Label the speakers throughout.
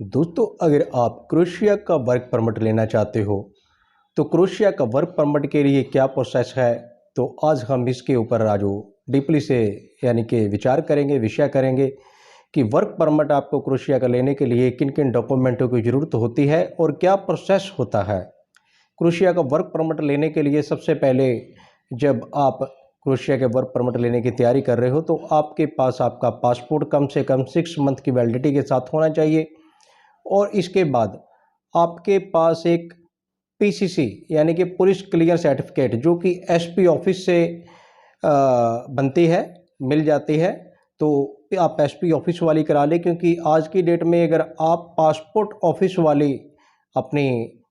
Speaker 1: दोस्तों, अगर आप क्रोएशिया का वर्क परमिट लेना चाहते हो तो क्रोएशिया का वर्क परमिट के लिए क्या प्रोसेस है, तो आज हम इसके ऊपर आज डीपली से यानी कि विचार करेंगे, विषय करेंगे कि वर्क परमिट आपको क्रोएशिया का लेने के लिए किन किन डॉक्यूमेंटों की ज़रूरत होती है और क्या प्रोसेस होता है। क्रोएशिया का वर्क परमिट लेने के लिए सबसे पहले जब आप क्रोएशिया के वर्क परमिट लेने की तैयारी कर रहे हो तो आपके पास आपका पासपोर्ट कम से कम 6 मंथ की वैलिडिटी के साथ होना चाहिए और इसके बाद आपके पास एक पीसीसी यानी कि पुलिस क्लियर सर्टिफिकेट जो कि एसपी ऑफिस से बनती है, मिल जाती है। तो आप एसपी ऑफिस वाली करा लें, क्योंकि आज की डेट में अगर आप पासपोर्ट ऑफिस वाली अपनी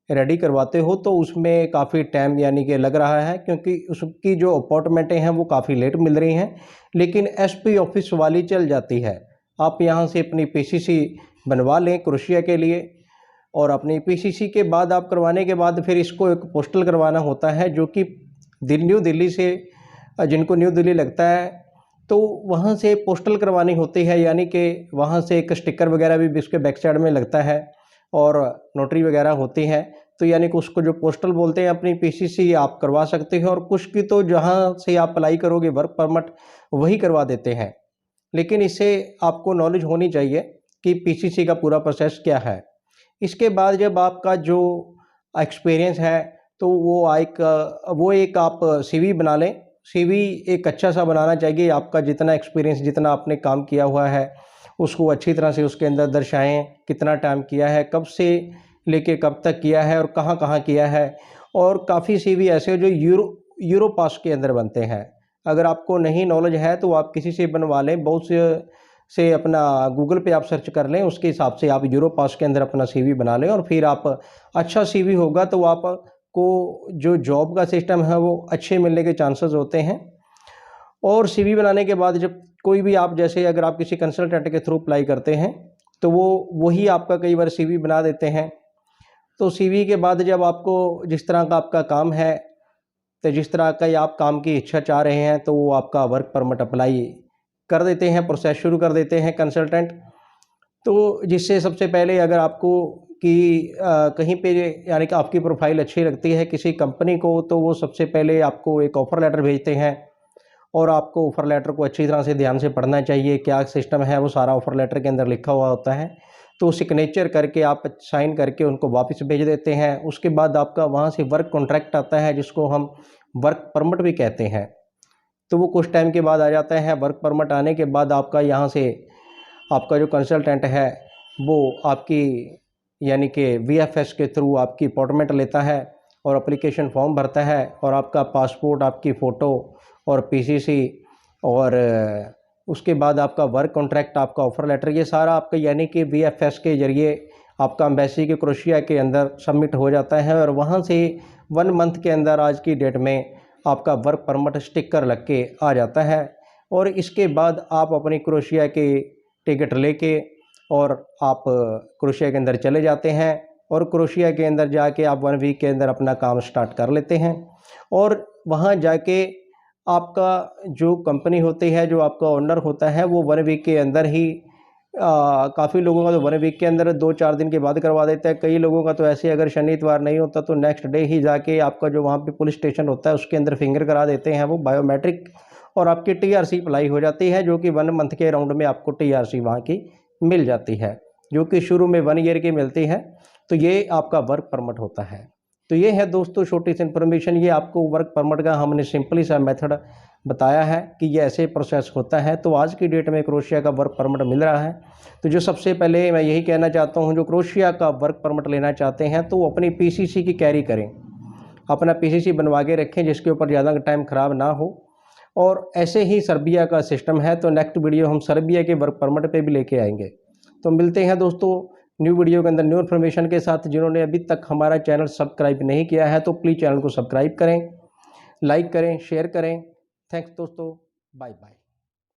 Speaker 1: रेडी करवाते हो तो उसमें काफ़ी टाइम यानी कि लग रहा है, क्योंकि उसकी जो अपॉइंटमेंटें हैं वो काफ़ी लेट मिल रही हैं। लेकिन एसपी ऑफिस वाली चल जाती है। आप यहाँ से अपनी पीसीसी बनवा लें क्रोएशिया के लिए, और अपनी पीसीसी के बाद आप करवाने के बाद फिर इसको एक पोस्टल करवाना होता है, जो कि न्यू दिल्ली से, जिनको न्यू दिल्ली लगता है तो वहाँ से पोस्टल करवानी होती है, यानी कि वहाँ से एक स्टिकर वगैरह भी इसके बैक साइड में लगता है और नोटरी वगैरह होती है। तो यानी कि उसको जो पोस्टल बोलते हैं, अपनी पीसीसी आप करवा सकते हो। और कुछ की तो जहाँ से आप अप्लाई करोगे वर्क परमिट वही करवा देते हैं, लेकिन इससे आपको नॉलेज होनी चाहिए कि पीसीसी का पूरा प्रोसेस क्या है। इसके बाद जब आपका जो एक्सपीरियंस है तो वो एक आप सीवी बना लें। सीवी एक अच्छा सा बनाना चाहिए। आपका जितना एक्सपीरियंस, जितना आपने काम किया हुआ है उसको अच्छी तरह से उसके अंदर दर्शाएं। कितना टाइम किया है, कब से लेके कब तक किया है और कहाँ कहाँ किया है। और काफ़ी सीवी ऐसे जो यूरोपास के अंदर बनते हैं। अगर आपको नहीं नॉलेज है तो आप किसी से बनवा लें। बहुत से अपना गूगल पे आप सर्च कर लें, उसके हिसाब से आप यूरोपास के अंदर अपना सीवी बना लें। और फिर आप अच्छा सीवी होगा तो आपको जो जॉब का सिस्टम है वो अच्छे मिलने के चांसेस होते हैं। और सीवी बनाने के बाद जब कोई भी आप, जैसे अगर आप किसी कंसल्टेंट के थ्रू अप्लाई करते हैं तो वही आपका कई बार सीवी बना देते हैं। तो सीवी के बाद जब आपको जिस तरह का आपका काम है, तो जिस तरह का आप काम की इच्छा चाह रहे हैं, तो वो आपका वर्क परमिट अप्लाई कर देते हैं, प्रोसेस शुरू कर देते हैं कंसल्टेंट। तो जिससे सबसे पहले अगर आपको कहीं पे यानी कि आपकी प्रोफाइल अच्छी लगती है किसी कंपनी को, तो वो सबसे पहले आपको एक ऑफ़र लेटर भेजते हैं। और आपको ऑफ़र लेटर को अच्छी तरह से ध्यान से पढ़ना चाहिए। क्या सिस्टम है वो सारा ऑफ़र लेटर के अंदर लिखा हुआ होता है। तो सिग्नेचर करके आप साइन करके उनको वापस भेज देते हैं। उसके बाद आपका वहाँ से वर्क कॉन्ट्रैक्ट आता है, जिसको हम वर्क परमिट भी कहते हैं। तो वो कुछ टाइम के बाद आ जाता है। वर्क परमिट आने के बाद आपका यहाँ से आपका जो कंसल्टेंट है वो आपकी यानी कि वीएफएस के थ्रू आपकी अपॉइंटमेंट लेता है और एप्लीकेशन फॉर्म भरता है। और आपका पासपोर्ट, आपकी फ़ोटो और पीसीसी और उसके बाद आपका वर्क कॉन्ट्रैक्ट, आपका ऑफ़र लेटर, ये सारा आपका यानी कि वीएफएस के ज़रिए आपका एम्बेसी के क्रोएशिया के अंदर सबमिट हो जाता है। और वहाँ से 1 मंथ के अंदर आज की डेट में आपका वर्क परमिट स्टिकर लग के आ जाता है। और इसके बाद आप अपनी क्रोएशिया की टिकट लेके और आप क्रोएशिया के अंदर चले जाते हैं। और क्रोएशिया के अंदर जाके आप 1 वीक के अंदर अपना काम स्टार्ट कर लेते हैं। और वहाँ जाके आपका जो कंपनी होती है, जो आपका ओनर होता है, वो 1 वीक के अंदर ही काफ़ी लोगों का तो 1 वीक के अंदर 2-4 दिन के बाद करवा देता है। कई लोगों का तो ऐसे अगर शनि इतवार नहीं होता तो नेक्स्ट डे ही जाके आपका जो वहाँ पे पुलिस स्टेशन होता है उसके अंदर फिंगर करा देते हैं वो बायोमेट्रिक, और आपकी टीआरसी अप्लाई हो जाती है, जो कि 1 मंथ के राउंड में आपको टीआरसी वहाँ की मिल जाती है, जो कि शुरू में 1 ईयर की मिलती है। तो ये आपका वर्क परमिट होता है। तो ये है दोस्तों छोटी सी इन्फॉर्मेशन। ये आपको वर्क परमिट का हमने सिंपली सा मेथड बताया है कि ये ऐसे प्रोसेस होता है। तो आज की डेट में क्रोएशिया का वर्क परमिट मिल रहा है। तो जो सबसे पहले मैं यही कहना चाहता हूँ, जो क्रोएशिया का वर्क परमिट लेना चाहते हैं तो वो अपनी पीसीसी की कैरी करें, अपना पीसीसी बनवा के रखें जिसके ऊपर ज़्यादा टाइम ख़राब ना हो। और ऐसे ही सर्बिया का सिस्टम है। तो नेक्स्ट वीडियो हम सर्बिया के वर्क परमिट पे भी लेके आएंगे। तो मिलते हैं दोस्तों न्यू वीडियो के अंदर न्यू इन्फॉर्मेशन के साथ। जिन्होंने अभी तक हमारा चैनल सब्सक्राइब नहीं किया है तो प्लीज़ चैनल को सब्सक्राइब करें, लाइक करें, शेयर करें। थैंक्स दोस्तों, बाय बाय।